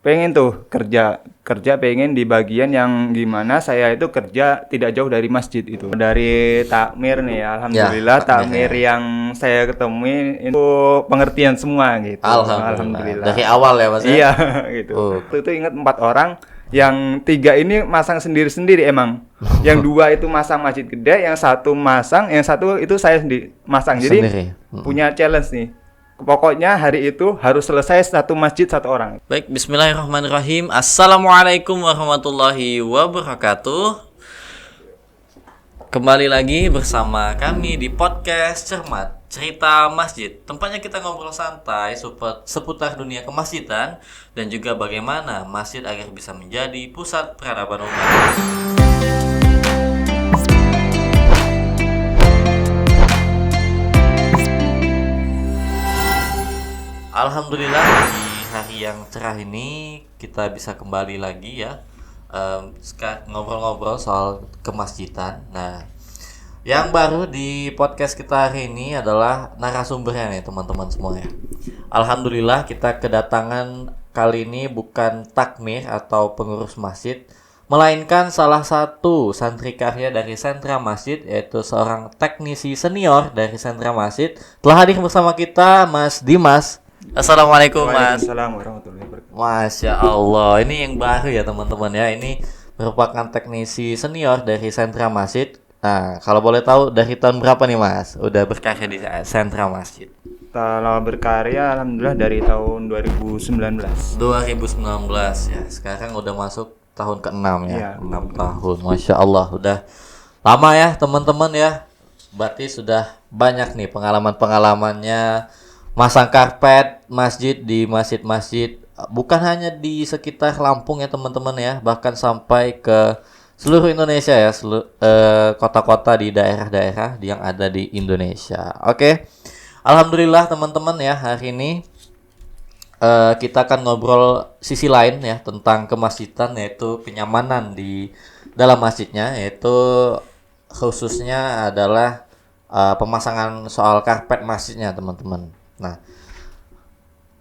pengen tuh kerja pengen di bagian yang gimana saya itu kerja tidak jauh dari masjid itu. Dari takmir nih, alhamdulillah takmir yang saya ketemui itu pengertian semua gitu. Alhamdulillah. Dari awal ya Mas? Iya gitu. Waktu itu ingat 4 orang, yang 3 ini masang sendiri-sendiri emang. Yang 2 itu masang masjid gede, yang 1 masang, yang 1 itu saya sendiri masang. Jadi punya challenge nih. Pokoknya hari itu harus selesai 1 masjid 1 orang. Baik, bismillahirrahmanirrahim. Assalamualaikum warahmatullahi wabarakatuh. Kembali lagi bersama kami di podcast Cermat Cerita Masjid. Tempatnya kita ngobrol santai seputar dunia kemasjidan dan juga bagaimana masjid agar bisa menjadi pusat peradaban umat. Alhamdulillah di hari yang cerah ini kita bisa kembali lagi ya ngobrol-ngobrol soal kemasjidan. Nah, yang baru di podcast kita hari ini adalah narasumbernya nih teman-teman semua ya. Alhamdulillah kita kedatangan kali ini bukan takmir atau pengurus masjid, melainkan salah satu santri karya dari Sentra Masjid, yaitu seorang teknisi senior dari Sentra Masjid. Telah hadir bersama kita Mas Dimas. Assalamualaikum Mas. Assalamualaikum warahmatullahi wabarakatuh. Masya Allah, ini yang baru ya teman-teman ya. Ini merupakan teknisi senior dari Sentra Masjid. Nah, kalau boleh tahu dari tahun berapa nih Mas udah berkarya di Sentra Masjid? Kalau berkarya alhamdulillah dari tahun 2019. 2019 ya. Sekarang udah masuk tahun ke-6 ya. 6 tahun. Masya Allah, udah lama ya teman-teman ya. Berarti sudah banyak nih pengalaman-pengalamannya masang karpet masjid di masjid-masjid, bukan hanya di sekitar Lampung ya teman-teman ya, bahkan sampai ke seluruh Indonesia ya, kota-kota di daerah-daerah yang ada di Indonesia. Oke. Alhamdulillah teman-teman ya, hari ini kita akan ngobrol sisi lain ya tentang kemasjidan, yaitu kenyamanan di dalam masjidnya, yaitu khususnya adalah pemasangan soal karpet masjidnya teman-teman. Nah,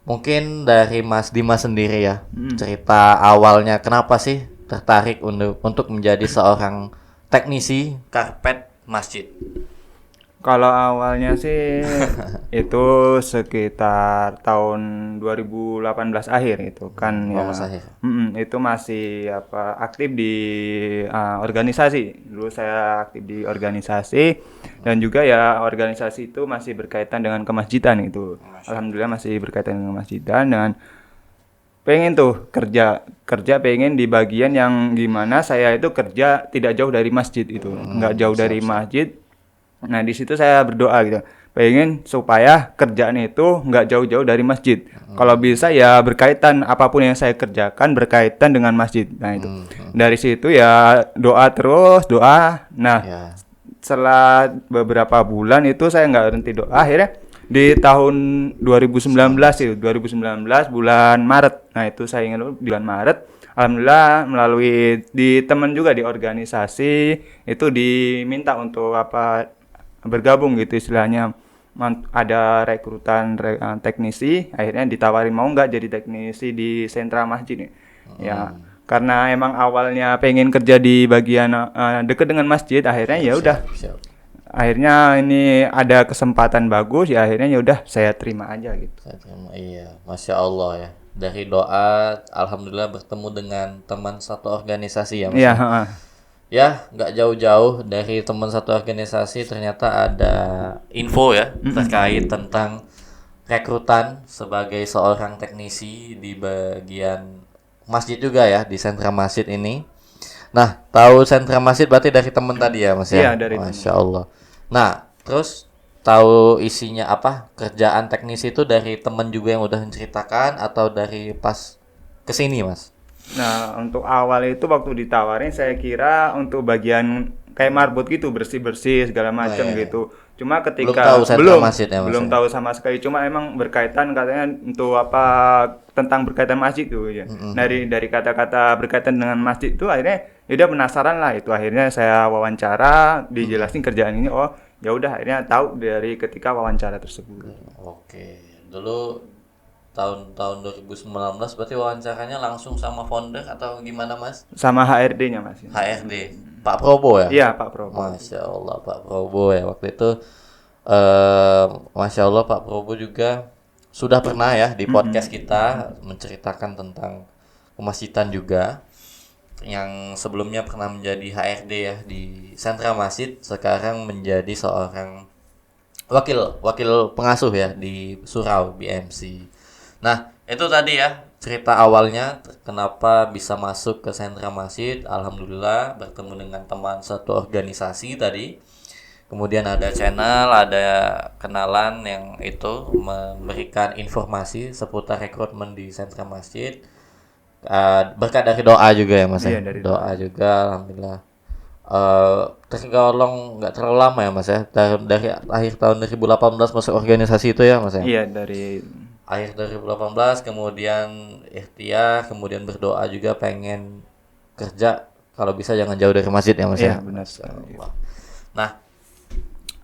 mungkin dari Mas Dimas sendiri ya, cerita awalnya kenapa sih tertarik untuk menjadi seorang teknisi karpet masjid? Kalau awalnya sih itu sekitar tahun 2018 akhir itu kan ya. Itu masih aktif di organisasi. Dulu saya aktif di organisasi dan juga ya organisasi itu masih berkaitan dengan kemasjidan itu. Alhamdulillah masih berkaitan dengan kemasjidan, dan pengen tuh kerja pengen di bagian yang gimana saya itu kerja tidak jauh dari masjid itu. Nggak jauh dari masjid. Nah, di situ saya berdoa gitu. Pengen supaya kerjaan itu nggak jauh-jauh dari masjid. Kalau bisa ya berkaitan, apapun yang saya kerjakan berkaitan dengan masjid. Nah, itu. Dari situ ya doa terus, doa. Nah, setelah beberapa bulan itu saya nggak berhenti doa. Akhirnya di tahun 2019 bulan Maret. Nah, itu saya ingat di bulan Maret. Alhamdulillah melalui di teman juga di organisasi itu diminta untuk bergabung gitu istilahnya, ada rekrutan teknisi, akhirnya ditawarin mau nggak jadi teknisi di Sentra Masjid nih. Ya karena emang awalnya pengen kerja di bagian dekat dengan masjid, akhirnya ya udah akhirnya ini ada kesempatan bagus ya, akhirnya ya udah saya terima aja gitu. Iya, Masya Allah ya, dari doa alhamdulillah bertemu dengan teman satu organisasi ya Mas. Iya. Ya, nggak jauh-jauh dari teman satu organisasi ternyata ada info ya terkait tentang rekrutan sebagai seorang teknisi di bagian masjid juga ya, di Sentra Masjid ini. Nah, tahu Sentra Masjid berarti dari teman tadi ya Mas ya? Iya, dari Masya Allah. Nah, terus tahu isinya apa? Kerjaan teknisi itu dari teman juga yang udah menceritakan atau dari pas kesini Mas? Nah, untuk awal itu waktu ditawarin saya kira untuk bagian kayak marbot gitu, bersih-bersih segala macam gitu. Cuma ketika belum tahu sama sekali, cuma emang berkaitan katanya untuk tentang berkaitan masjid tuh ya. Dari kata-kata berkaitan dengan masjid itu akhirnya udah penasaran lah itu. Akhirnya saya wawancara, dijelasin kerjaan ini, oh ya udah akhirnya tahu dari ketika wawancara tersebut. Oke. Dulu tahun 2019 berarti wawancaranya langsung sama founder atau gimana Mas? Sama HRD-nya Mas. HRD. Pak Probo ya? Iya, Pak Probo. Masya Allah Pak Probo ya waktu itu. Masya Allah Pak Probo juga sudah pernah ya di podcast kita menceritakan tentang kemasjidan juga, yang sebelumnya pernah menjadi HRD ya di sentra masjid, sekarang menjadi seorang wakil pengasuh ya di Surau BMC. Nah, itu tadi ya cerita awalnya kenapa bisa masuk ke sentra masjid. Alhamdulillah bertemu dengan teman satu organisasi tadi. Kemudian ada channel, ada kenalan yang itu memberikan informasi seputar rekrutmen di sentra masjid. Berkat dari doa juga ya Mas. Iya, dari doa juga alhamdulillah. Tergolong nggak terlalu lama ya Mas ya. Dari akhir tahun 2018 masuk organisasi itu ya Mas ya. Iya, dari akhir 2018 kemudian ikhtiar, kemudian berdoa juga pengen kerja kalau bisa jangan jauh dari masjid ya Mas ya. Iya, benar sekali. Nah,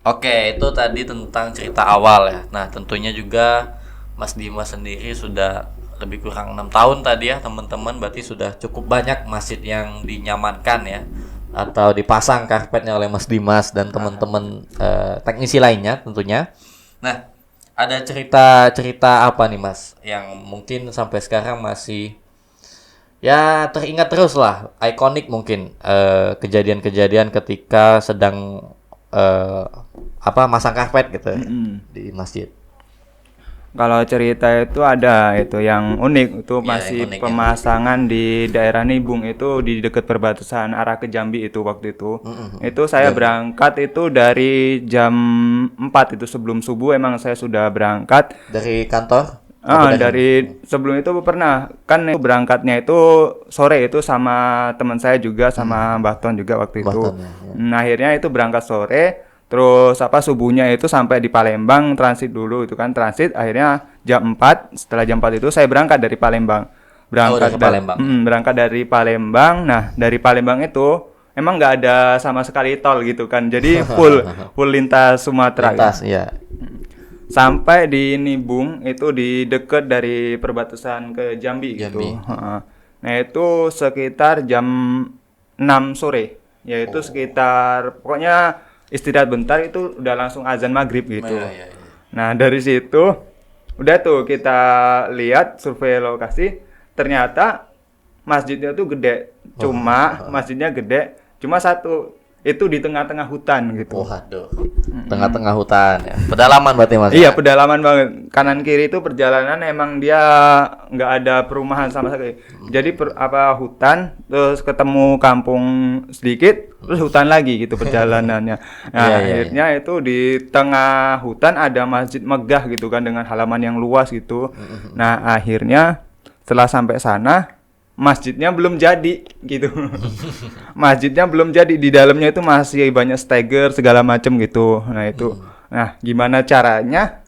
oke, itu tadi tentang cerita awal ya. Nah, tentunya juga Mas Dimas sendiri sudah lebih kurang 6 tahun tadi ya teman-teman, berarti sudah cukup banyak masjid yang dinyamankan ya atau dipasang karpetnya oleh Mas Dimas dan teman-teman teknisi lainnya tentunya. Nah, ada cerita apa nih Mas yang mungkin sampai sekarang masih ya teringat terus lah, ikonik mungkin, kejadian-kejadian ketika sedang masang karpet gitu di masjid. Kalau cerita itu ada itu yang unik itu masih unik, pemasangan ya. Di daerah Nibung itu di dekat perbatasan arah ke Jambi itu waktu itu. Itu saya berangkat itu dari jam 4 itu sebelum subuh emang saya sudah berangkat dari kantor. Dari sebelum itu pernah kan berangkatnya itu sore itu sama teman saya juga sama Mbah Ton juga waktu itu. Nah, akhirnya itu berangkat sore. Terus subuhnya itu sampai di Palembang, transit dulu itu kan transit, akhirnya jam 4, setelah jam 4 itu saya berangkat dari Palembang. Berangkat dari Palembang. Nah, dari Palembang itu emang nggak ada sama sekali tol gitu kan. Jadi full lintas Sumatera. Lintas, gitu. Ya. Sampai di Nibung itu di dekat dari perbatasan ke Jambi. Gitu. Nah, itu sekitar jam 6 sore. Yaitu sekitar pokoknya istirahat bentar itu udah langsung azan maghrib gitu. Iya. Nah, dari situ udah tuh kita lihat survei lokasi, ternyata masjidnya tuh gede. Masjidnya gede, cuma satu itu di tengah-tengah hutan gitu. Waduh. Tengah-tengah hutan ya. Pedalaman berarti Mas. Iya, pedalaman banget. Kanan kiri itu perjalanan emang dia nggak ada perumahan sama sekali. Jadi hutan, terus ketemu kampung sedikit, terus hutan lagi gitu perjalanannya. Nah, akhirnya itu di tengah hutan ada masjid megah gitu kan dengan halaman yang luas gitu. Nah, akhirnya setelah sampai sana masjidnya belum jadi gitu. Masjidnya belum jadi, di dalamnya itu masih banyak steger segala macam gitu. Nah, itu. Nah, gimana caranya?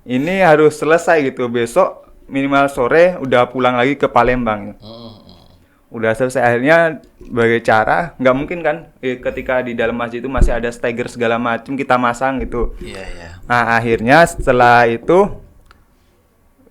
Ini harus selesai gitu. Besok minimal sore udah pulang lagi ke Palembang. Udah selesai, akhirnya sebagai cara nggak mungkin kan ketika di dalam masjid itu masih ada steger segala macam kita masang gitu. Nah, akhirnya setelah itu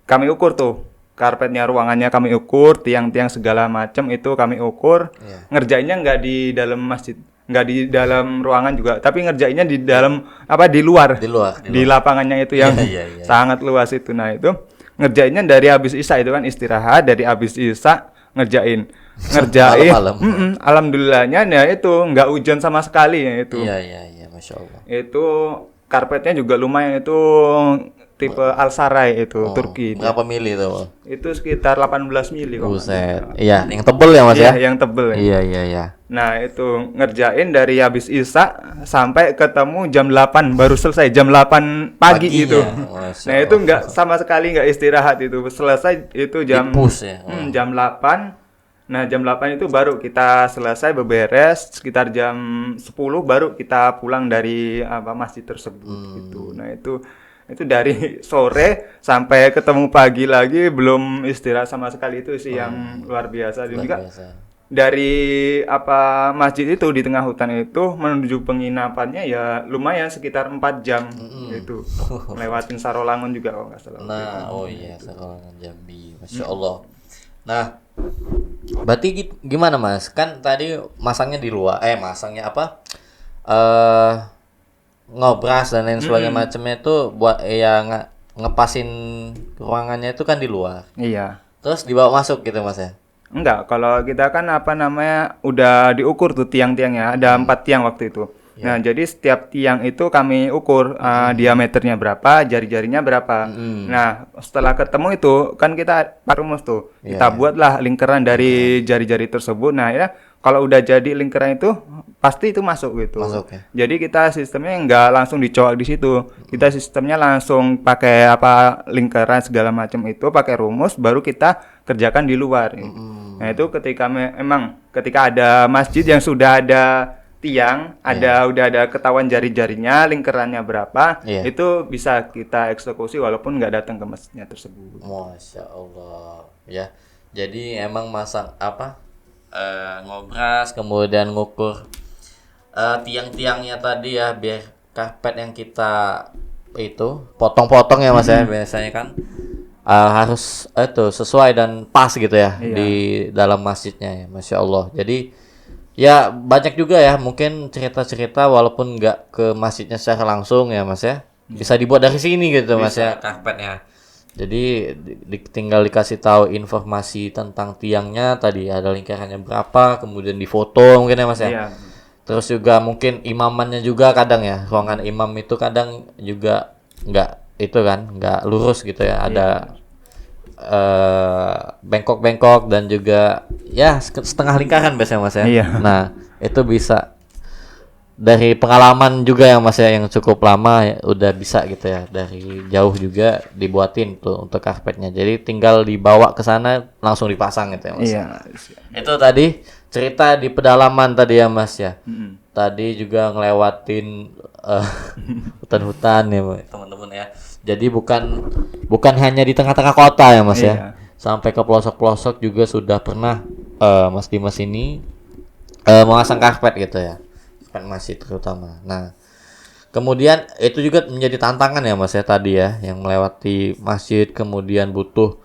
kami ukur tuh karpetnya, ruangannya kami ukur, tiang-tiang segala macam itu kami ukur. Ngerjainnya nggak di dalam masjid, nggak di dalam ruangan juga, tapi ngerjainnya di dalam di luar. Di lapangannya itu yang sangat luas itu. Nah, itu ngerjainnya dari habis isya itu kan istirahat, dari habis isya ngerjain. Alhamdulillahnya ya itu nggak hujan sama sekali ya itu. Iya, Masya Allah. Itu karpetnya juga lumayan itu. Tipe Al-Sarai itu, Turki. Berapa mili itu? Itu sekitar 18 mili. Buset. Iya, yang tebel ya Mas ya? Iya, yang tebel. Iya. Nah, itu ngerjain dari habis isya sampai ketemu jam 8 baru selesai, jam 8 pagi itu. Nah, itu nggak sama sekali nggak istirahat itu. Selesai itu jam jam 8. Nah, jam 8 itu baru kita selesai beberes, sekitar jam 10 baru kita pulang dari masjid tersebut gitu. Nah, itu dari sore sampai ketemu pagi lagi belum istirahat sama sekali, itu sih yang luar biasa. Dan juga dari masjid itu di tengah hutan itu menuju penginapannya ya lumayan sekitar 4 jam gitu. Lewatin Sarolangun juga kalau nggak salah. Nah, oh iya, Sarolangun Jambi. Masya Allah. Nah, berarti gimana Mas? Kan tadi masangnya di luar. Masangnya apa? Ngobras dan lain sebagainya macamnya itu buat ngepasin ruangannya itu kan di luar. Iya. Terus dibawa masuk gitu Mas ya? Enggak, kalau kita kan udah diukur tuh tiang-tiangnya, ada 4 tiang waktu itu. Nah, jadi setiap tiang itu kami ukur diameternya berapa, jari-jarinya berapa. Nah, setelah ketemu itu kan kita rumus tuh. Kita buatlah lingkaran dari jari-jari tersebut. Nah, ya kalau udah jadi lingkaran itu pasti itu masuk gitu. Masuk, ya? Jadi kita sistemnya nggak langsung dicoak di situ. Kita sistemnya langsung pakai lingkaran segala macam itu, pakai rumus baru kita kerjakan di luar. Nah, itu ketika ketika ada masjid yang sudah ada tiang, udah ada ketahuan jari-jarinya, lingkarannya berapa, itu bisa kita eksekusi walaupun nggak datang ke masjidnya tersebut. Masya Allah, ya. Jadi emang masang ngobras, kemudian ngukur tiang-tiangnya tadi ya, biar karpet yang kita itu potong-potong ya Mas ya, biasanya kan harus sesuai dan pas gitu ya di dalam masjidnya ya, Masya Allah. Jadi ya banyak juga ya mungkin cerita-cerita walaupun nggak ke masjidnya secara langsung ya Mas ya, bisa dibuat dari sini gitu Mas ya karpetnya. Jadi tinggal dikasih tahu informasi tentang tiangnya tadi, ada lingkarannya berapa, kemudian difoto mungkin ya Mas ya. Iya. Terus juga mungkin imamannya juga kadang ya, ruangan imam itu kadang juga nggak lurus gitu ya, ada bengkok-bengkok dan juga ya setengah lingkaran biasanya Mas ya. Iya. Nah, itu bisa dari pengalaman juga ya Mas ya, yang cukup lama ya, udah bisa gitu ya, dari jauh juga dibuatin tuh untuk karpetnya. Jadi tinggal dibawa ke sana langsung dipasang gitu ya Mas. Iya. Itu tadi cerita di pedalaman tadi ya Mas ya. Tadi juga ngelewatin hutan-hutan ya teman-teman ya. Jadi bukan hanya di tengah-tengah kota ya Mas ya. Sampai ke pelosok-pelosok juga sudah pernah Mas Dimas ini memasang karpet gitu ya. Karpet masjid terutama. Nah, kemudian itu juga menjadi tantangan ya Mas ya tadi ya, yang melewati masjid kemudian butuh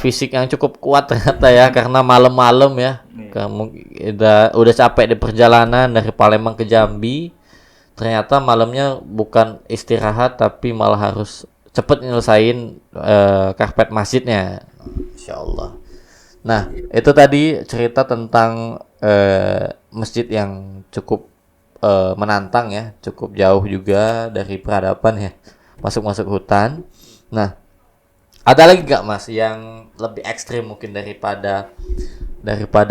fisik yang cukup kuat ternyata ya, karena malam-malam ya. Kamu udah capek di perjalanan dari Palembang ke Jambi. Ternyata malamnya bukan istirahat tapi malah harus cepet nyelesain karpet masjidnya. Insya Allah. Nah, itu tadi cerita tentang masjid yang cukup menantang ya, cukup jauh juga dari peradaban ya, masuk hutan. Nah, ada lagi nggak Mas yang lebih ekstrim mungkin daripada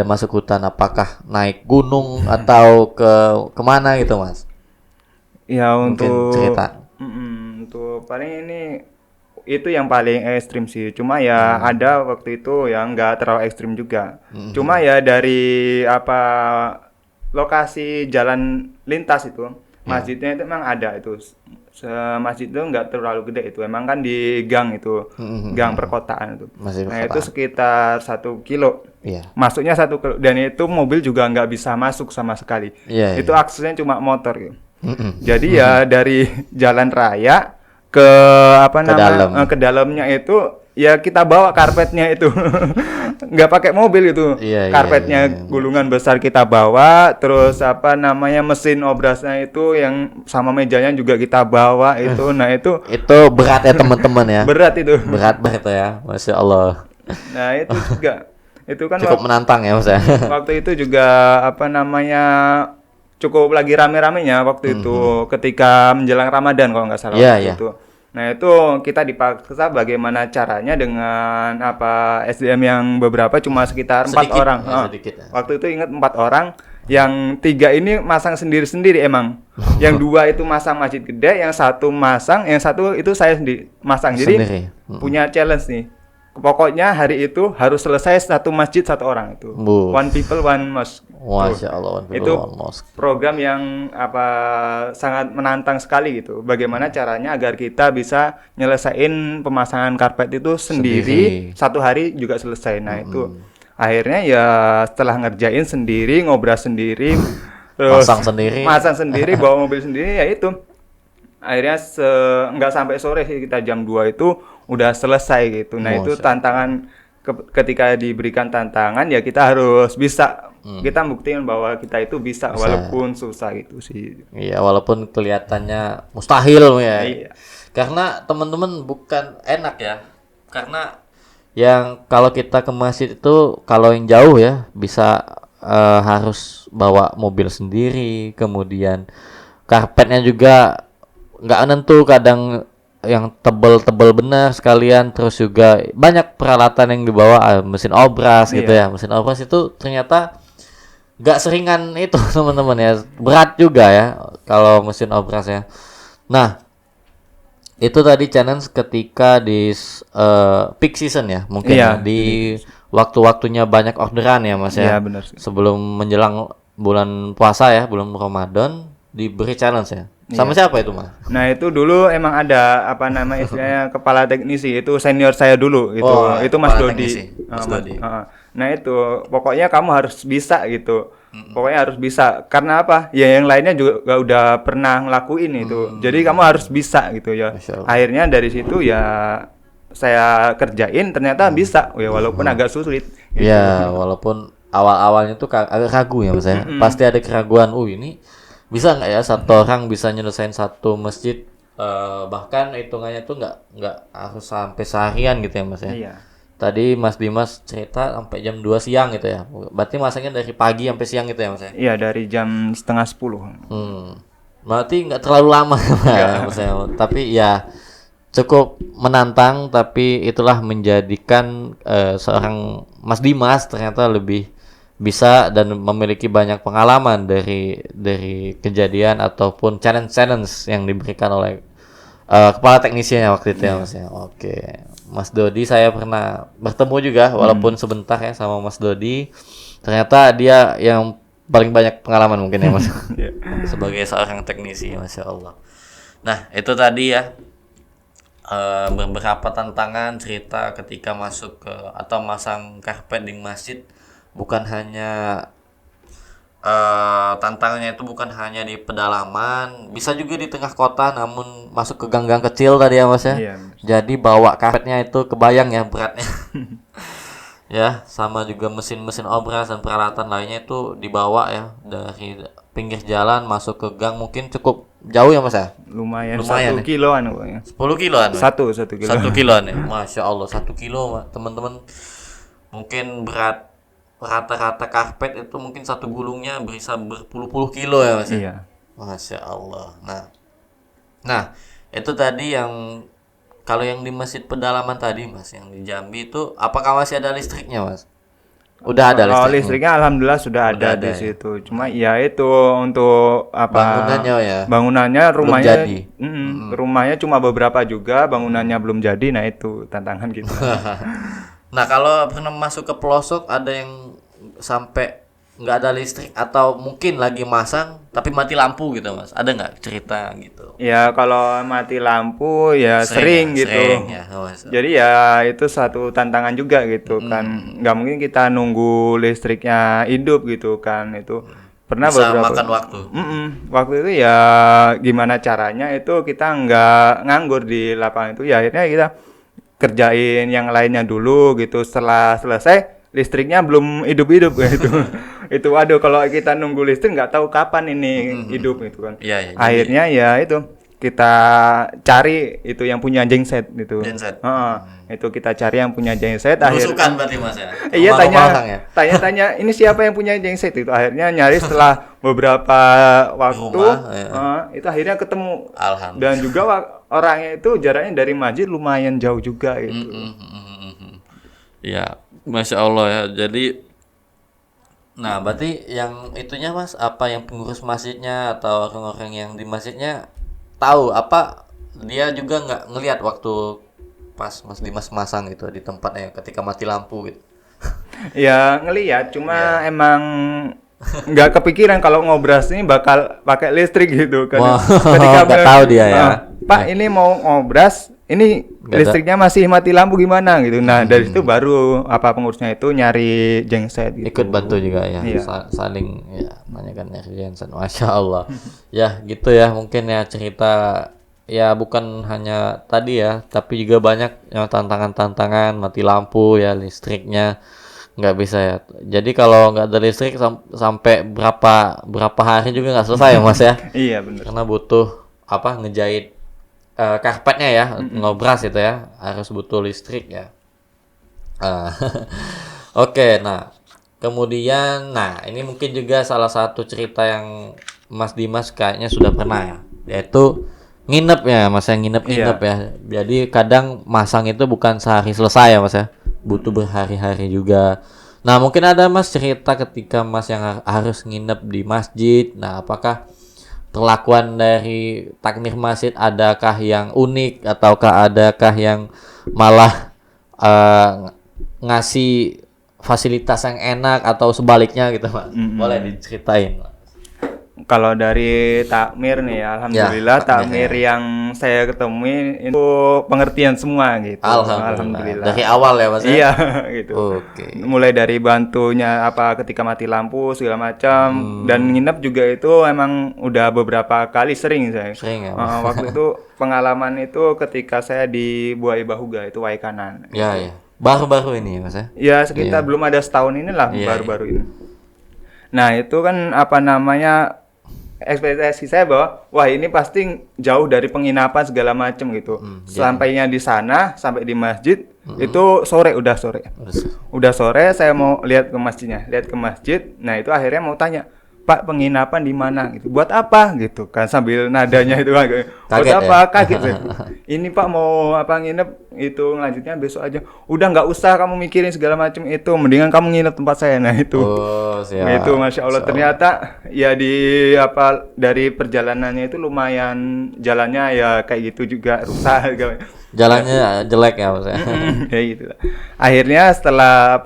masuk hutan? Apakah naik gunung atau kemana gitu Mas? Ya, mungkin untuk cerita. Untuk paling ini itu yang paling ekstrim sih. Cuma ya ada waktu itu yang nggak terlalu ekstrim juga. Cuma ya dari lokasi jalan lintas itu, masjidnya itu memang ada itu. Masjid itu nggak terlalu gede itu, emang kan di gang itu, gang perkotaan itu. Nah itu sekitar 1 kilo. Masuknya 1 kilo dan itu mobil juga nggak bisa masuk sama sekali. Itu aksesnya cuma motor gitu. Jadi ya dari jalan raya ke ke dalamnya itu ya kita bawa karpetnya itu. Nggak pakai mobil itu. Karpetnya gulungan besar kita bawa, terus mesin obrasnya itu yang sama mejanya juga kita bawa itu. Nah, itu berat ya teman-teman ya. Berat itu. Berat banget ya. Masya Allah. Nah, itu juga itu kan cukup menantang ya Mas ya. Waktu itu juga cukup lagi rame-ramenya waktu itu ketika menjelang Ramadan kalau nggak salah itu. Nah itu kita dipaksa bagaimana caranya dengan SDM yang beberapa cuma sekitar 4 orang. Waktu itu ingat 4 orang, yang 3 ini masang sendiri-sendiri emang. Yang 2 itu masang masjid gede, yang 1 masang, yang 1 itu saya sendiri masang. Jadi punya challenge nih. Pokoknya hari itu harus selesai 1 masjid 1 orang itu. One people one mosque. Masya Allah, one people one mosque. Program yang sangat menantang sekali gitu. Bagaimana caranya agar kita bisa nyelesain pemasangan karpet itu sendiri 1 hari juga selesai. Nah itu Akhirnya ya setelah ngerjain sendiri, ngobras sendiri, terus masang sendiri, bawa mobil sendiri, ya itu. Akhirnya nggak sampai sore sih, kita jam 2 itu udah selesai gitu. Nah itu tantangan, ketika diberikan tantangan ya kita harus bisa. Kita buktiin bahwa kita itu bisa walaupun susah gitu sih. Iya, walaupun kelihatannya mustahil ya. Iya. Karena teman-teman bukan enak ya. Karena yang kalau kita ke masjid itu, kalau yang jauh ya bisa harus bawa mobil sendiri, kemudian karpetnya juga nggak nentu, kadang yang tebel-tebel benar sekalian, terus juga banyak peralatan yang dibawa, mesin obras gitu ya. Mesin obras itu ternyata nggak seringan itu teman-teman ya, berat juga ya kalau mesin obras ya. Nah itu tadi challenge ketika di peak season ya, mungkin di waktu-waktunya banyak orderan ya Mas ya. Benar. Sebelum menjelang bulan puasa ya, bulan Ramadan, diberi challenge ya. Sama siapa itu Mas? Nah itu dulu emang ada istilahnya kepala teknisi, itu senior saya dulu gitu. Itu Mas Dodi. Nah itu pokoknya kamu harus bisa gitu. Pokoknya harus bisa. Karena apa? Ya yang lainnya juga udah pernah ngelakuin itu. Jadi kamu harus bisa gitu ya. Akhirnya dari situ ya saya kerjain, ternyata bisa ya, walaupun agak sulit gitu. Ya walaupun awal-awalnya tuh agak ragu ya Mas ya. Pasti ada keraguan. Ini bisa nggak ya satu orang bisa nyelesain satu masjid, bahkan hitungannya tuh nggak harus sampai seharian gitu ya Mas ya. Iya. Tadi Mas Dimas cerita sampai jam 2 siang gitu ya. Berarti masaknya dari pagi sampai siang gitu ya Mas ya? Iya, dari jam 9:30. Berarti nggak terlalu lama ya Mas ya. Tapi ya cukup menantang, tapi itulah menjadikan seorang Mas Dimas ternyata lebih bisa dan memiliki banyak pengalaman dari kejadian ataupun challenge yang diberikan oleh kepala teknisinya waktu itu ya Mas ya. Oke. Mas Dodi saya pernah bertemu juga walaupun sebentar ya sama Mas Dodi. Ternyata dia yang paling banyak pengalaman mungkin ya Mas. Sebagai seorang teknisi, Masya Allah. Nah itu tadi ya beberapa tantangan cerita ketika masuk ke atau masang karpet di masjid. Bukan hanya tantangannya itu bukan hanya di pedalaman, bisa juga di tengah kota, namun masuk ke gang-gang kecil tadi ya Mas ya. Iya. Jadi bawa karpetnya itu kebayang ya beratnya. Ya, sama juga mesin-mesin obras dan peralatan lainnya itu dibawa ya dari pinggir jalan masuk ke gang, mungkin cukup jauh ya Mas ya. Lumayan 1 kiloan pokoknya. 10 kiloan. 1 kilo. 1 kiloan ya. Masya Allah 1 kilo teman-teman. Mungkin berat rata-rata karpet itu mungkin satu gulungnya bisa berpuluh-puluh kilo ya Mas. Iya. Masya Allah. Nah itu tadi yang kalau yang di masjid pedalaman tadi Mas, yang di Jambi itu apakah masih ada listriknya Mas? Udah ada listriknya. Kalau listriknya alhamdulillah sudah ada di situ. Cuma ya itu untuk bangunannya ya. Bangunannya rumahnya belum jadi. Rumahnya cuma beberapa juga, bangunannya belum jadi. Nah itu tantangan kita. Nah kalau pernah masuk ke pelosok ada yang sampai nggak ada listrik atau mungkin lagi masang tapi mati lampu gitu Mas, ada nggak cerita gitu? Ya kalau mati lampu ya sering gitu. Ya, jadi ya itu satu tantangan juga gitu kan, nggak mungkin kita nunggu listriknya hidup gitu kan, itu pernah bisa beberapa makan waktu. Waktu itu ya gimana caranya itu kita nggak nganggur di lapangan itu, ya akhirnya kita kerjain yang lainnya dulu gitu. Setelah selesai listriknya belum hidup-hidup gitu. Itu waduh, kalau kita nunggu listrik nggak tahu kapan ini hidup gitu kan. Akhirnya ya itu kita cari itu yang punya genset gitu. Itu kita cari yang punya genset. Berusukan berarti Mas ya. Iya, tanya ini siapa yang punya genset itu. Akhirnya nyari setelah beberapa waktu itu akhirnya ketemu. Dan juga orangnya itu jaraknya dari masjid lumayan jauh juga gitu. Ya, Masya Allah ya. Jadi nah berarti yang itunya Mas, apa yang pengurus masjidnya atau orang-orang yang di masjidnya tahu apa, dia juga nggak ngelihat waktu pas Mas Dimas masang gitu di tempatnya ketika mati lampu gitu? Ya ngelihat, cuma emang nggak kepikiran kalau ngobras ini bakal pakai listrik gitu kan. Ketika nggak tahu dia ya. Pak ini mau ngobras ini listriknya masih mati lampu gimana gitu. Nah dari situ baru pengurusnya itu nyari genset gitu. Ikut bantu juga ya, iya. Saling ya nanyakan nyari genset. Masya Allah. Ya gitu ya mungkin ya cerita ya bukan hanya tadi ya, tapi juga banyak ya, tantangan-tantangan mati lampu ya, listriknya nggak bisa ya. Jadi kalau nggak ada listrik sampai berapa hari juga nggak selesai ya Mas ya. Iya benar. Karena butuh ngejahit karpetnya ya, ngobras itu ya, harus butuh listrik ya. Oke, nah kemudian, ini mungkin juga salah satu cerita yang Mas Dimas kayaknya sudah pernah ya, yaitu nginep ya, Mas, yang nginep ya. Jadi kadang masang itu bukan sehari selesai ya Mas ya, butuh berhari-hari juga. Nah mungkin ada Mas cerita ketika Mas yang harus nginep di masjid. Nah apakah perlakuan dari takmir masjid adakah yang unik ataukah adakah yang malah ngasih fasilitas yang enak atau sebaliknya gitu Mas? Boleh diceritain. Kalau dari takmir nih, alhamdulillah ya, takmir yang saya ketemui itu pengertian semua gitu. Alhamdulillah. Dari awal ya Mas? Iya gitu. Oke. Mulai dari bantunya ketika mati lampu segala macam dan nginep juga itu emang udah beberapa kali sering saya. Sering ya. Waktu itu pengalaman itu ketika saya di Buai Bahuga itu Waikanan. Iya ya. Baru-baru ini Mas ya? Ya sekitar belum ada setahun inilah baru-baru ini. Nah itu kan ekspektasi saya bahwa wah ini pasti jauh dari penginapan segala macam gitu. Sampainya di sana, sampai di masjid itu udah sore saya mau lihat ke masjid. Nah itu akhirnya mau tanya, Pak, penginapan di mana gitu, buat apa gitu kan, sambil nadanya itu kan buat apa ya? Kaget saya. Ini Pak mau nginep itu, ngelanjutnya besok aja. Udah nggak usah kamu mikirin segala macam itu, mendingan kamu nginep tempat saya. Nah itu itu Masya Allah ternyata ya dari perjalanannya itu lumayan, jalannya ya kayak gitu juga rusak jalannya jelek ya Mas. Kayak gitu. Akhirnya setelah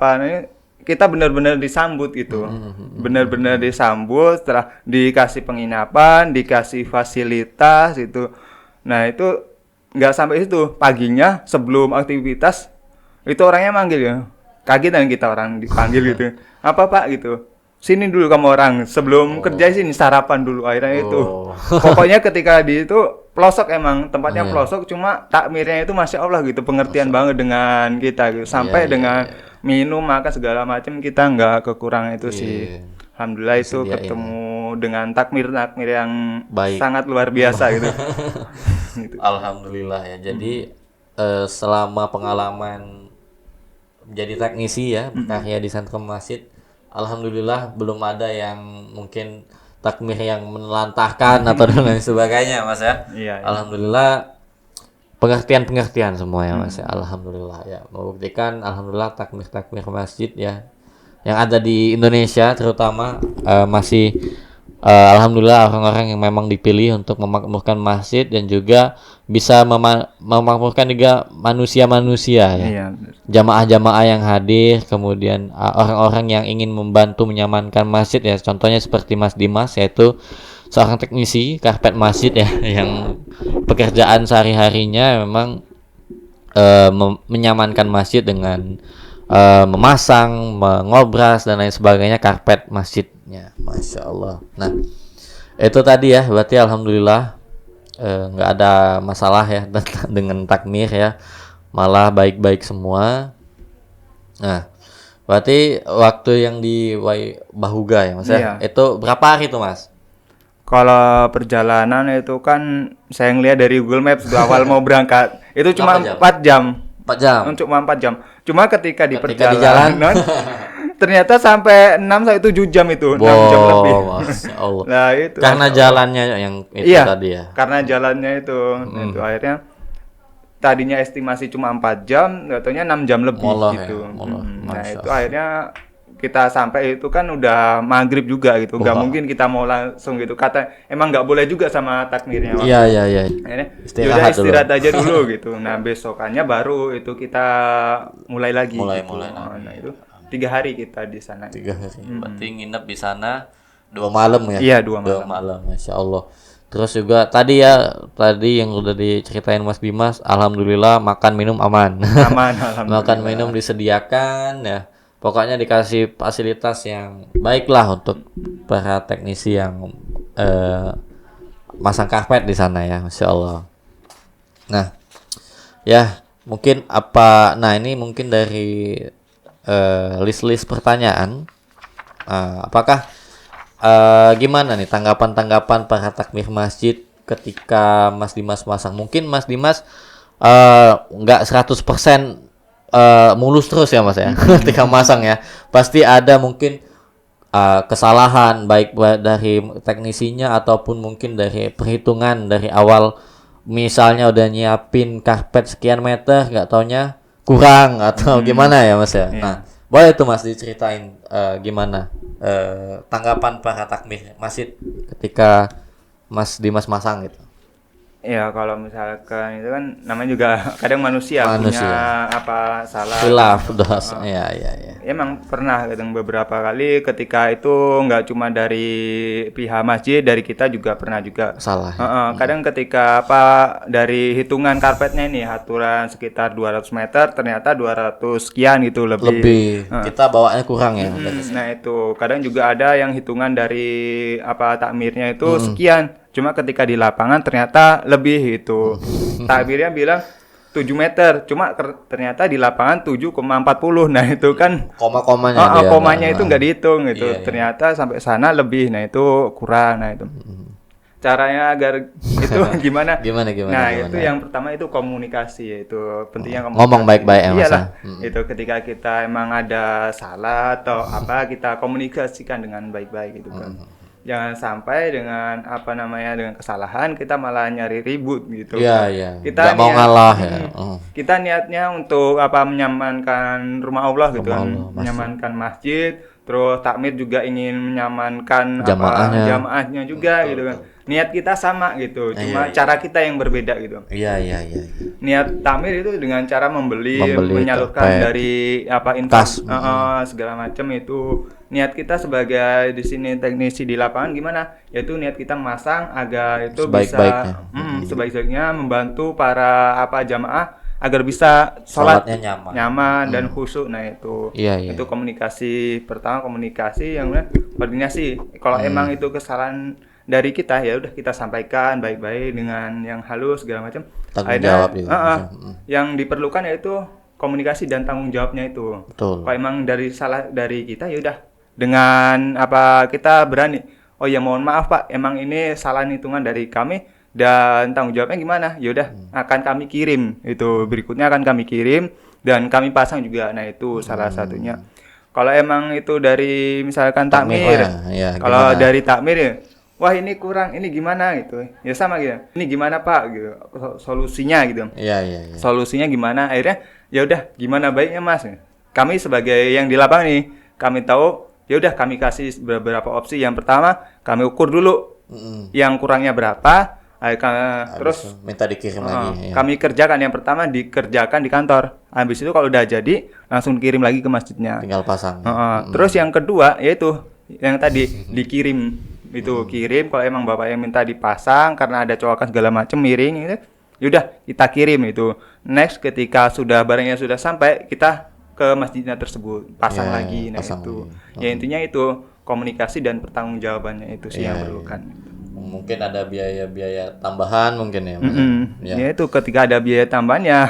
kita benar-benar disambut gitu, benar-benar disambut setelah dikasih penginapan, dikasih fasilitas itu. Nah itu nggak sampai situ, paginya sebelum aktivitas itu orangnya manggil ya, kaget dan kita orang dipanggil gitu, apa Pak gitu, sini dulu kamu orang sebelum kerja sini sarapan dulu, akhirnya itu. Pokoknya ketika di itu pelosok, emang tempatnya pelosok, cuma takmirnya itu Masya Allah gitu, pengertian banget dengan kita gitu, sampai dengan minum makan segala macam kita nggak kekurangan itu sih. Alhamdulillah itu ketemu dengan takmir yang baik, sangat luar biasa gitu. Alhamdulillah ya. Jadi selama pengalaman menjadi teknisi ya, berkarya di Sentrum Masjid, alhamdulillah belum ada yang mungkin takmir yang menelantahkan atau dan lain sebagainya Mas ya. Iya. Alhamdulillah pengertian semua ya Mas ya. Alhamdulillah ya, membuktikan alhamdulillah takmir masjid ya yang ada di Indonesia terutama masih alhamdulillah orang-orang yang memang dipilih untuk memakmurkan masjid dan juga bisa memakmurkan juga manusia-manusia ya. Iya. Jamaah-jamaah yang hadir, kemudian orang-orang yang ingin membantu menyamankan masjid ya, contohnya seperti Mas Dimas, yaitu seorang teknisi karpet masjid ya, yang pekerjaan sehari-harinya memang menyamankan masjid dengan memasang, mengobras dan lain sebagainya karpet masjidnya. Masya Allah. Nah itu tadi ya, berarti alhamdulillah nggak ada masalah ya dengan takmir ya, malah baik-baik semua. Nah berarti waktu yang di Bahuga ya Mas ya, itu berapa hari tuh Mas? Kalau perjalanan itu kan saya ngeliat dari Google Maps awal mau berangkat itu cuma 4 jam. 4 jam. Cuma 4 jam. Cuma ketika di perjalanan ternyata sampai 6-7 jam itu, 6 jam lebih. Masya Allah. Nah, itu. Karena jalannya yang itu tadi ya. Karena jalannya itu. Itu akhirnya tadinya estimasi cuma 4 jam, katanya 6 jam lebih gitu. Ya. Nah, itu akhirnya kita sampai itu kan udah maghrib juga gitu, nggak mungkin kita mau langsung gitu, kata emang nggak boleh juga sama takmirnya. Iya. Istirahat aja dulu gitu. Nah besokannya baru itu kita mulai lagi. Nah itu 3 hari kita di sana. 3 hari. Berarti nginep di sana 2 malam ya? Iya 2 malam. 2 malam, Masya Allah. Terus juga tadi yang udah diceritain Mas Dimas, alhamdulillah makan minum aman. Aman, alhamdulillah. Makan minum disediakan ya. Pokoknya dikasih fasilitas yang baik lah untuk para teknisi yang masang karpet di sana ya, Masya Allah. Nah, ya mungkin ini mungkin dari list pertanyaan. Apakah gimana nih tanggapan para takmir masjid ketika Mas Dimas masang? Mungkin Mas Dimas nggak 100% mulus terus ya Mas ya ketika masang ya. Pasti ada mungkin kesalahan baik dari teknisinya ataupun mungkin dari perhitungan dari awal. Misalnya udah nyiapin karpet sekian meter, nggak taunya kurang atau gimana ya Mas ya. Nah, boleh tuh Mas diceritain gimana tanggapan para takmir masjid ketika Mas Dimas masang gitu. Ya kalau misalkan itu kan namanya juga kadang manusia. Punya apa salah. Khilaf ya. Emang pernah kadang beberapa kali ketika itu nggak cuma dari pihak masjid, dari kita juga pernah juga salah. Kadang ketika dari hitungan karpetnya ini aturan sekitar 200 meter ternyata 200 sekian gitu lebih. Kita bawaannya kurang ya. Nah itu kadang juga ada yang hitungan dari takmirnya itu sekian. Cuma ketika di lapangan ternyata lebih itu. Takmirnya bilang 7 meter, cuma ternyata di lapangan 7,40. Nah, itu kan komanya itu nggak dihitung gitu. Ternyata sampai sana lebih. Nah, itu kurang. Nah, itu. Caranya agar itu gimana? Nah, itu yang pertama itu komunikasi, itu pentingnya komunikasi. Ngomong baik-baik ya, Mas. Iyalah. Itu ketika kita emang ada salah atau kita komunikasikan dengan baik-baik gitu kan. Jangan sampai dengan dengan kesalahan kita malah nyari ribut gitu. Iya. Kita mau ngalah ya. Kita niatnya untuk menyamankan rumah Allah gitu kan, menyamankan masjid, terus takmir juga ingin menyamankan jamaahnya juga gitu kan. Niat kita sama gitu, cuma cara kita yang berbeda gitu. Iya. Niat takmir itu dengan cara membeli menyalurkan dari infak segala macam itu. Niat kita sebagai di sini teknisi di lapangan gimana? Yaitu niat kita masang agar itu bisa sebaik-baiknya membantu para jamaah agar bisa sholatnya nyaman dan khusyuk. Nah itu itu komunikasi pertama, komunikasi yang koordinasi. Kalau emang itu kesalahan dari kita ya udah kita sampaikan baik-baik dengan yang halus segala macam. Tanggung jawab yang diperlukan yaitu komunikasi dan tanggung jawabnya itu. Betul. Kalau emang salah dari kita ya udah dengan kita berani. Oh ya mohon maaf Pak, emang ini salah hitungan dari kami dan tanggung jawabnya gimana? Ya udah akan kami kirim. Itu berikutnya akan kami kirim dan kami pasang juga. Nah itu salah satunya. Kalau emang itu dari misalkan takmir, kalau dari takmir ya, wah ini kurang, ini gimana gitu. Ya sama gitu. Ini gimana Pak gitu. Solusinya gitu. Iya. Solusinya gimana? Akhirnya ya udah gimana baiknya Mas. Kami sebagai yang di lapangan nih, kami tahu ya udah kami kasih beberapa opsi. Yang pertama, kami ukur dulu yang kurangnya berapa. Terus minta dikirim lagi. Kami kerjakan yang pertama dikerjakan di kantor. Habis itu kalau udah jadi langsung dikirim lagi ke masjidnya. Tinggal pasang. Terus yang kedua yaitu yang tadi dikirim. Itu kirim kalau emang bapak yang minta dipasang karena ada colokan segala macam miring gitu. Yaudah kita kirim itu. Next ketika barangnya sudah sampai kita ke masjidnya tersebut pasang lagi. Nah itu lagi. Ya intinya itu komunikasi dan pertanggungjawabannya itu sih yang perlukan. Mungkin ada biaya tambahan mungkin ya. Ya itu ketika ada biaya tambahan ya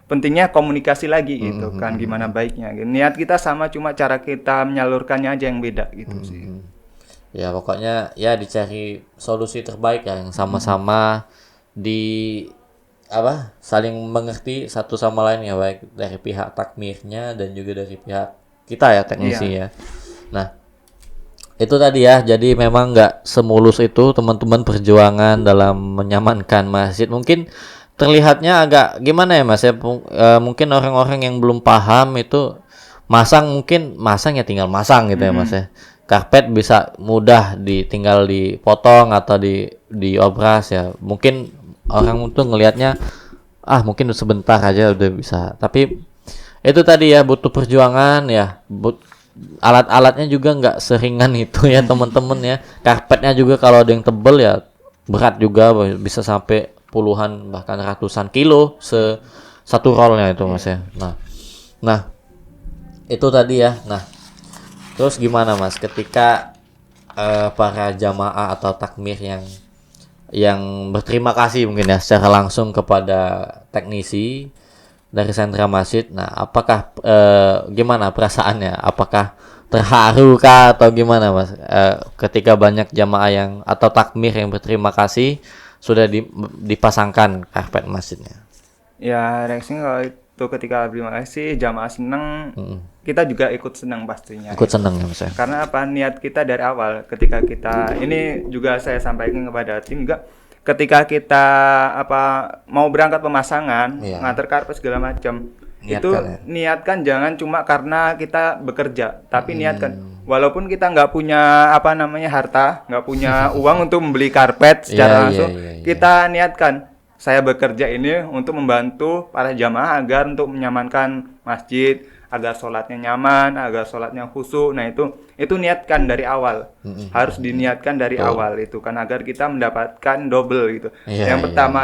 pentingnya komunikasi lagi gitu kan gimana baiknya. Niat kita sama cuma cara kita menyalurkannya aja yang beda gitu sih. Ya pokoknya ya dicari solusi terbaik ya yang sama-sama saling mengerti satu sama lain ya, baik dari pihak takmirnya dan juga dari pihak kita ya teknisi ya. Nah itu tadi ya, jadi memang nggak semulus itu teman-teman perjuangan dalam menyamankan masjid. Mungkin terlihatnya agak gimana ya Mas ya, mungkin orang-orang yang belum paham itu masang ya tinggal masang gitu ya Mas ya. Karpet bisa mudah tinggal dipotong atau diobras ya. Mungkin orang itu ngelihatnya mungkin sebentar aja udah bisa. Tapi itu tadi ya butuh perjuangan ya. Alat-alatnya juga nggak seringan itu ya teman-teman ya. Karpetnya juga kalau ada yang tebel ya berat juga, bisa sampai puluhan bahkan ratusan kilo satu rollnya itu Mas ya. Nah itu tadi ya. Nah terus gimana Mas ketika para jamaah atau takmir yang berterima kasih mungkin ya secara langsung kepada teknisi dari sentra masjid. Nah, apakah gimana perasaannya? Apakah terharu kah atau gimana Mas? Ketika banyak jamaah atau takmir yang berterima kasih sudah dipasangkan karpet masjidnya. Ya, reaksinya kalau itu ketika terima kasih jamaah senang, kita juga ikut senang pastinya. Ikut senang ya Mas. Karena apa? Niat kita dari awal ketika kita ini juga saya sampaikan kepada tim juga ketika kita mau berangkat pemasangan, ngantar karpet segala macam, niatkan jangan cuma karena kita bekerja, tapi niatkan walaupun kita nggak punya harta, nggak punya uang untuk membeli karpet secara langsung, kita niatkan saya bekerja ini untuk membantu para jamaah agar untuk menyamankan masjid, agar sholatnya nyaman, agar sholatnya khusyuk. Nah itu niatkan dari awal, harus diniatkan dari awal itu kan agar kita mendapatkan double gitu. Yang pertama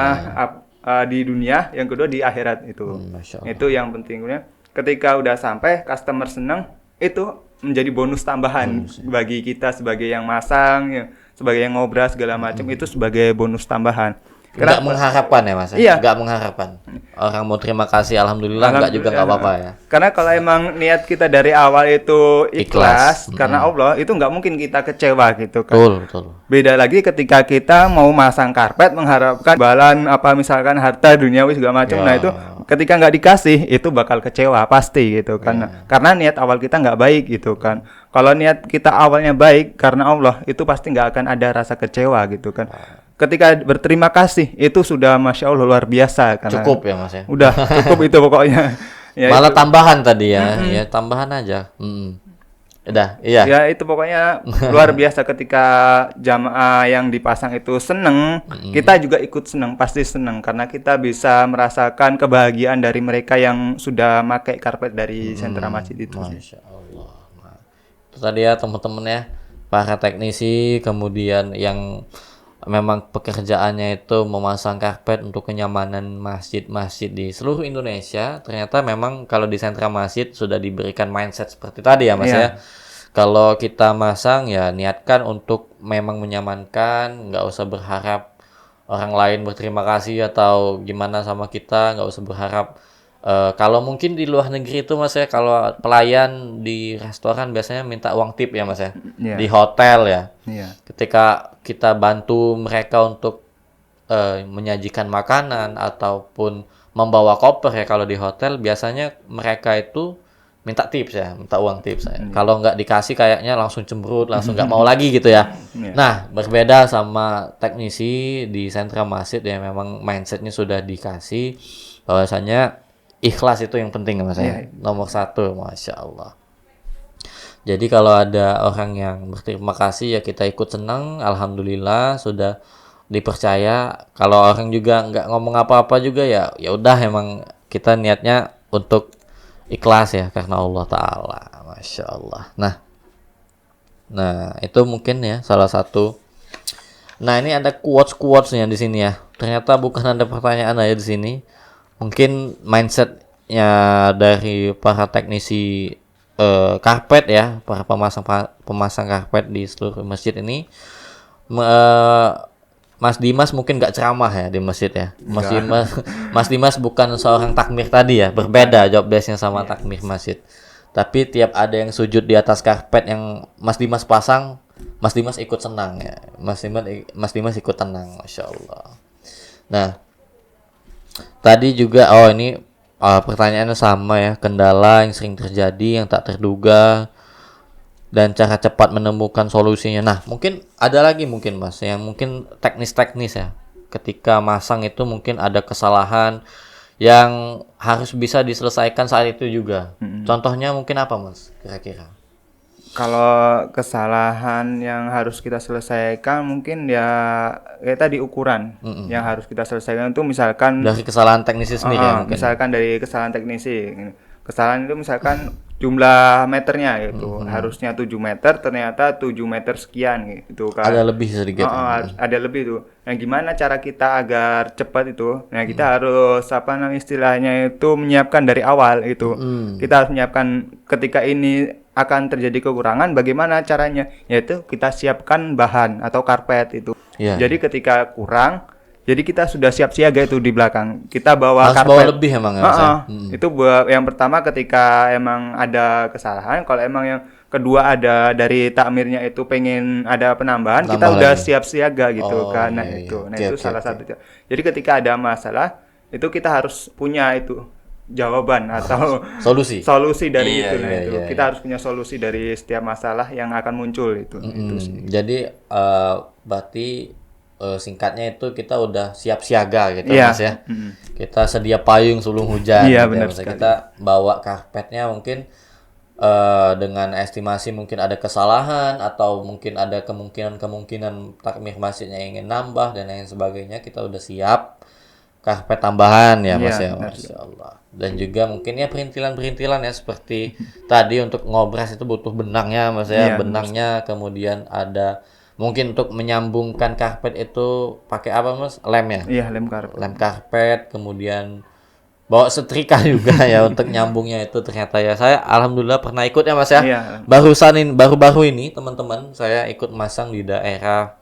di dunia, yang kedua di akhirat itu. Itu yang pentingnya. Ketika udah sampai customer senang, itu menjadi bonus tambahan bagi kita sebagai yang masang, sebagai yang ngobrol segala macam, itu sebagai bonus tambahan. Nggak mengharapkan ya Mas? Iya. Nggak mengharapkan. Orang mau terima kasih, alhamdulillah nggak juga nggak apa-apa ya. Karena kalau emang niat kita dari awal itu ikhlas. Karena Allah, itu nggak mungkin kita kecewa gitu kan. Betul. Beda lagi ketika kita mau masang karpet mengharapkan balan misalkan harta duniawi segala macam. Nah itu ketika nggak dikasih itu bakal kecewa pasti gitu kan. Karena niat awal kita nggak baik gitu kan. Kalau niat kita awalnya baik karena Allah, itu pasti nggak akan ada rasa kecewa gitu kan. Ketika berterima kasih itu sudah Masya Allah luar biasa karena cukup ya Mas ya. Udah cukup itu pokoknya. Ya, malah itu tambahan tadi ya. Ya tambahan aja. Udah, iya. Ya itu pokoknya luar biasa ketika jamaah yang dipasang itu seneng, kita juga ikut seneng, pasti seneng karena kita bisa merasakan kebahagiaan dari mereka yang sudah pakai karpet dari sentra masjid itu. Masya Allah. Nah, itu tadi ya teman-teman ya, para teknisi kemudian yang memang pekerjaannya itu memasang karpet untuk kenyamanan masjid-masjid di seluruh Indonesia. Ternyata memang kalau di sentra masjid sudah diberikan mindset seperti tadi ya Mas ya. Kalau kita masang ya niatkan untuk memang menyamankan, nggak usah berharap orang lain berterima kasih atau gimana sama kita, nggak usah berharap. Kalau mungkin di luar negeri itu Mas ya, kalau pelayan di restoran biasanya minta uang tip ya Mas ya. Di hotel ya. Ketika kita bantu mereka untuk menyajikan makanan ataupun membawa koper ya, kalau di hotel biasanya mereka itu minta tips ya, minta uang tips ya. Kalau nggak dikasih kayaknya langsung cemberut, langsung nggak mau lagi gitu ya. Nah berbeda sama teknisi di sentra masjid ya, memang mindsetnya sudah dikasih bahwasanya ikhlas itu yang penting Mas ya. Nomor 1, Masya Allah. Jadi kalau ada orang yang berterima kasih ya kita ikut senang, alhamdulillah sudah dipercaya. Kalau orang juga nggak ngomong apa-apa juga ya udah emang kita niatnya untuk ikhlas ya karena Allah Ta'ala. Masya Allah. Nah itu mungkin ya salah satu. Nah ini ada quotes-quotesnya di sini ya. Ternyata bukan ada pertanyaan aja di sini. Mungkin mindsetnya dari para teknisi karpet ya, para pemasang karpet di seluruh masjid ini. Mas Dimas mungkin nggak ceramah ya di masjid ya. Mas Dimas bukan seorang takmir tadi ya, berbeda job desk-nya sama takmir masjid. Tapi tiap ada yang sujud di atas karpet yang Mas Dimas pasang, Mas Dimas ikut senang ya. Mas Dimas ikut tenang, Masya Allah. Nah, tadi juga ini pertanyaannya sama ya, kendala yang sering terjadi yang tak terduga dan cara cepat menemukan solusinya. Nah, mungkin ada lagi mungkin Mas yang mungkin teknis-teknis ya. Ketika masang itu mungkin ada kesalahan yang harus bisa diselesaikan saat itu juga. Contohnya mungkin apa Mas kira-kira? Kalau kesalahan yang harus kita selesaikan mungkin ya kayak tadi ukuran yang harus kita selesaikan itu misalkan dari kesalahan teknisi sendiri ya mungkin. Misalkan dari kesalahan teknisi. Kesalahan itu misalkan jumlah meternya gitu. Harusnya 7 meter, ternyata 7 meter sekian gitu kan. Ada lebih sedikit. Ada lebih tuh. Nah, gimana cara kita agar cepat itu? Nah, kita harus istilahnya itu menyiapkan dari awal itu. Kita harus menyiapkan ketika ini akan terjadi kekurangan, bagaimana caranya? Yaitu kita siapkan bahan atau karpet itu. Jadi ketika kurang, jadi kita sudah siap siaga itu di belakang. Kita bawa harus karpet. bawa lebih emang ya. Itu yang pertama ketika emang ada kesalahan. Kalau emang yang kedua ada dari takmirnya itu pengen ada penambahan, kita udah siap siaga gitu kan. Nah itu salah satu. Jadi ketika ada masalah, itu kita harus punya itu jawaban atau solusi dari itu. Kita harus punya solusi dari setiap masalah yang akan muncul itu. Jadi berarti singkatnya itu kita udah siap siaga gitu Mas ya. Kita sedia payung sebelum hujan. Benar sekali. Kita bawa karpetnya mungkin dengan estimasi mungkin ada kesalahan atau mungkin ada kemungkinan takmir masjidnya ingin nambah dan lain sebagainya, kita udah siap karpet tambahan ya Mas ya. Masya Allah. Dan juga mungkin ya perintilan ya seperti tadi untuk ngobras itu butuh benangnya Mas ya. Benangnya, kemudian ada mungkin untuk menyambungkan karpet itu pakai apa Mas? Lem ya? Iya, lem karpet. Lem karpet, kemudian bawa setrika juga ya untuk nyambungnya itu. Ternyata ya saya alhamdulillah pernah ikut ya Mas ya. Baru-baru ini teman-teman saya ikut masang di daerah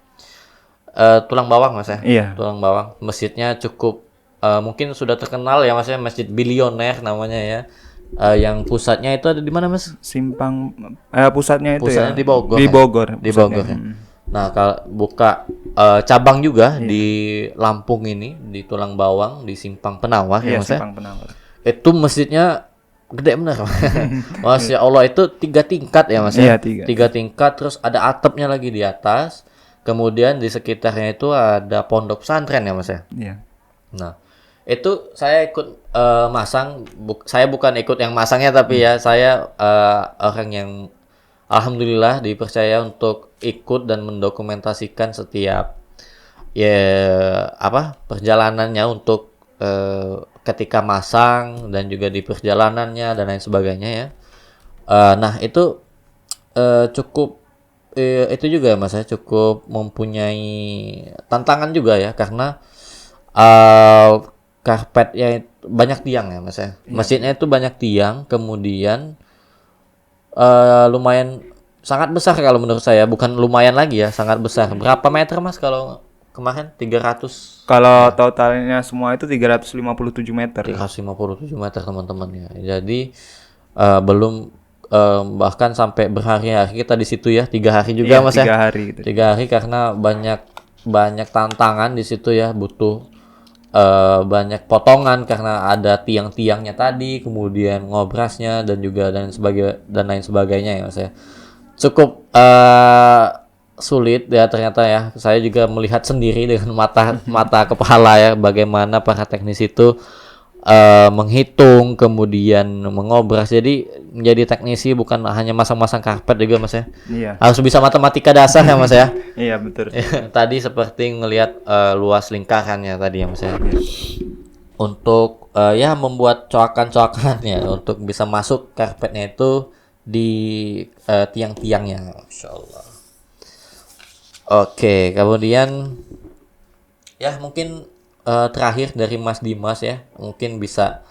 Tulang Bawang Mas ya. Tulang Bawang. Masjidnya cukup mungkin sudah terkenal ya Mas ya, Masjid Bilioner namanya ya. Yang pusatnya itu ada di mana Mas? Pusatnya itu pusatnya di Bogor. Di Bogor. Nah, kalau buka cabang juga di Lampung ini, di Tulang Bawang, di Simpang Penawar ya Mas. Simpang Penawar. Itu masjidnya gede benar. Masya Allah, itu 3 tingkat ya Mas ya. 3 tingkat, terus ada atapnya lagi di atas. Kemudian di sekitarnya itu ada pondok pesantren ya Mas ya. Nah, itu saya ikut masang. Saya bukan ikut yang masangnya, tapi ya saya orang yang alhamdulillah dipercaya untuk ikut dan mendokumentasikan setiap perjalanannya untuk ketika masang dan juga di perjalanannya dan lain sebagainya ya. Nah itu cukup itu juga Mas ya, cukup mempunyai tantangan juga ya, karena karpetnya banyak tiang ya Mas ya. Masjidnya itu banyak tiang, kemudian lumayan sangat besar kalau menurut saya, bukan lumayan lagi ya, sangat besar. Berapa meter Mas kalau kemarin? 300. Kalau totalnya semua itu 357 meter. 357 meter teman-teman ya. Jadi belum bahkan sampai berhari-hari kita di situ ya, 3 hari juga Mas 3 ya. hari gitu. 3 hari karena banyak tantangan di situ ya, butuh banyak potongan karena ada tiang-tiangnya tadi, kemudian ngobrasnya dan juga dan lain sebagainya ya Mas ya. Cukup sulit ya ternyata ya. Saya juga melihat sendiri dengan mata kepala ya, bagaimana para teknis itu menghitung kemudian mengobras. Jadi menjadi teknisi bukan hanya masang-masang karpet juga Mas ya. Harus bisa matematika dasar ya Mas ya. Iya betul. Tadi seperti ngelihat luas lingkarannya tadi ya Mas ya. Untuk membuat coakan-coakannya untuk bisa masuk karpetnya itu di tiang-tiangnya. Masya Allah. Oke, kemudian ya mungkin terakhir dari Mas Dimas ya, mungkin bisa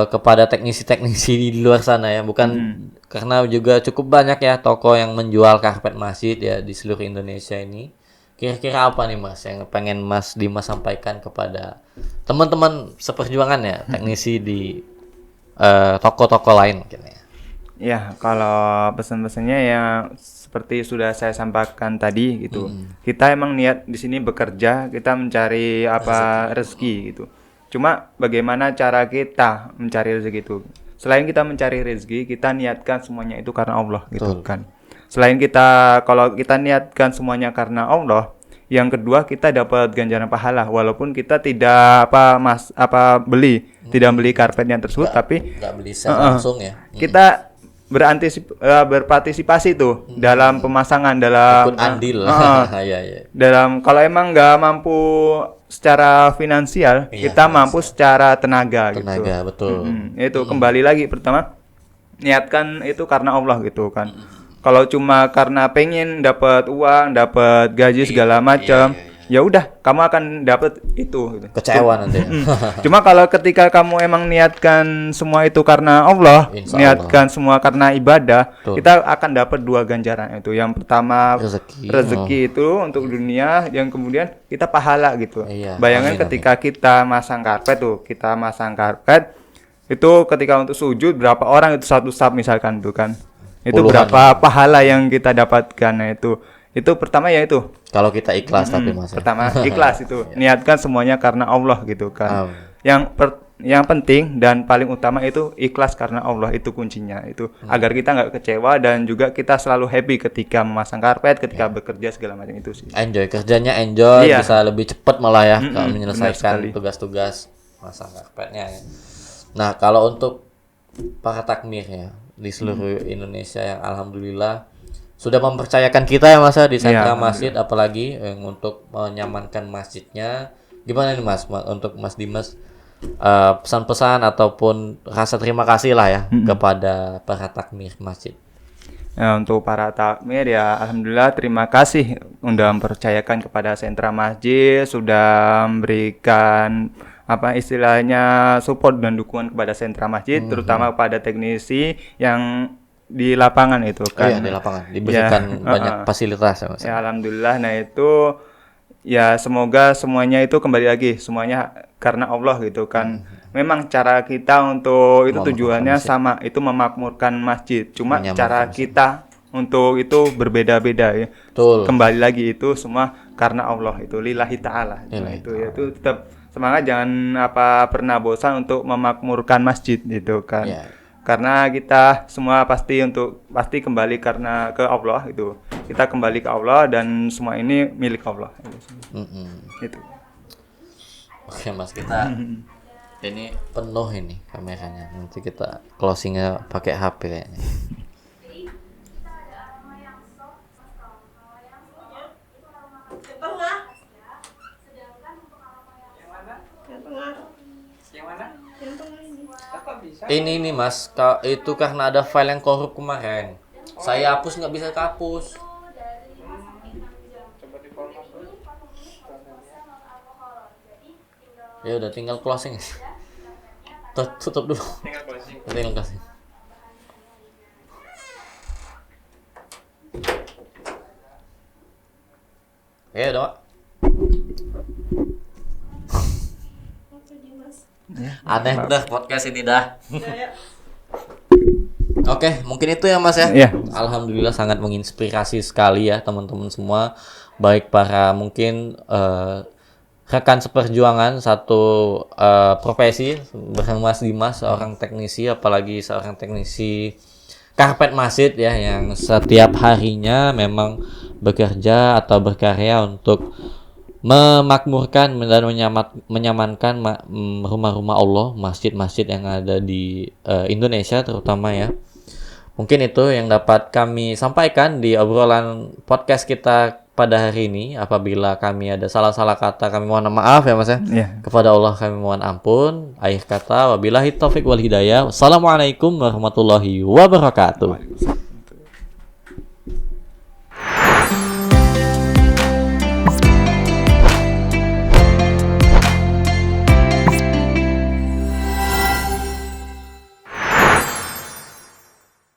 kepada teknisi-teknisi di luar sana ya, bukan karena juga cukup banyak ya toko yang menjual karpet masjid ya di seluruh Indonesia ini. Kira-kira apa nih Mas yang pengen Mas Dimas sampaikan kepada teman-teman seperjuangan ya, teknisi di toko-toko lain mungkin ya? Ya, kalau pesan-pesannya ya seperti sudah saya sampaikan tadi gitu. Kita emang niat di sini bekerja, kita mencari rezeki gitu. Cuma bagaimana cara kita mencari rezeki itu? Selain kita mencari rezeki, kita niatkan semuanya itu karena Allah gitu kan. Selain kalau kita niatkan semuanya karena Allah, yang kedua kita dapat ganjaran pahala walaupun kita tidak tidak beli karpetnya tersebut, tapi nggak beli langsung ya. Kita berpartisipasi tuh dalam pemasangan dalam ikut andil. Iya. Dalam kalau emang nggak mampu secara finansial, kita mampu secara tenaga gitu. Betul. Itu kembali lagi pertama niatkan itu karena Allah gitu kan. Kalau cuma karena pengen dapat uang, dapat gaji segala macam, ya udah kamu akan dapat itu gitu. Kecewa nanti. Cuma kalau ketika kamu emang niatkan semua itu karena Allah, niatkan semua karena ibadah, kita akan dapat 2 ganjaran itu. Yang pertama rezeki itu untuk dunia, yang kemudian kita pahala gitu. Bayangin ketika kita masang karpet itu ketika untuk sujud berapa orang itu satu sab misalkan tuh kan. Itu berapa pahala yang kita dapatkan. Nah itu pertama ya itu kalau kita ikhlas tapi Mas. Pertama ikhlas itu niatkan semuanya karena Allah gitu kan. Yang penting dan paling utama itu ikhlas karena Allah, itu kuncinya itu agar kita nggak kecewa dan juga kita selalu happy ketika memasang karpet, ketika bekerja segala macam itu sih. Enjoy kerjanya, bisa lebih cepat malah ya kalau menyelesaikan tugas-tugas masang karpetnya ya. Nah, kalau untuk para takmir ya di seluruh Indonesia yang alhamdulillah sudah mempercayakan kita ya Mas di sentra masjid, apalagi yang untuk menyamankan masjidnya. Gimana nih Mas untuk Mas Dimas, pesan-pesan ataupun rasa terima kasih lah ya kepada para takmir masjid? Nah, untuk para takmir ya alhamdulillah terima kasih sudah mempercayakan kepada sentra masjid, sudah memberikan apa istilahnya support dan dukungan kepada sentra masjid, terutama kepada teknisi yang di lapangan itu kan. Di lapangan diberikan banyak fasilitas ya Mas. Ya alhamdulillah. Nah itu ya semoga semuanya itu kembali lagi semuanya karena Allah gitu kan. Memang cara kita untuk itu tujuannya sama, itu memakmurkan masjid. Cuma cara kita untuk itu berbeda-beda ya. Betul. Kembali lagi itu semua karena Allah, itu lillahi ta'ala. Itu tetap semangat, jangan pernah bosan untuk memakmurkan masjid gitu kan. Karena kita semua pasti kembali karena ke Allah itu. Kita kembali ke Allah dan semua ini milik Allah. Itu. Oke Mas, kita ini penuh ini kameranya. Nanti kita closingnya pakai HP kayaknya. Ini nih Mas, itu karena ada file yang korup kemarin. Saya hapus nggak bisa kehapus. Ya udah tinggal closing. Tutup dulu. Tinggal closing. Ya udah Pak. Aneh dah podcast ini dah. Oke, mungkin itu ya Mas ya. Alhamdulillah sangat menginspirasi sekali ya teman-teman semua, baik para mungkin rekan seperjuangan satu profesi bersama Mas Dimas, seorang teknisi, apalagi seorang teknisi karpet masjid ya yang setiap harinya memang bekerja atau berkarya untuk memakmurkan dan menyamankan rumah-rumah Allah, masjid-masjid yang ada di Indonesia terutama ya. Mungkin itu yang dapat kami sampaikan di obrolan podcast kita pada hari ini. Apabila kami ada salah-salah kata, kami mohon maaf ya Mas ya. Kepada Allah kami mohon ampun. Akhir kata wabillahi taufik wal hidayah. Wassalamualaikum warahmatullahi wabarakatuh.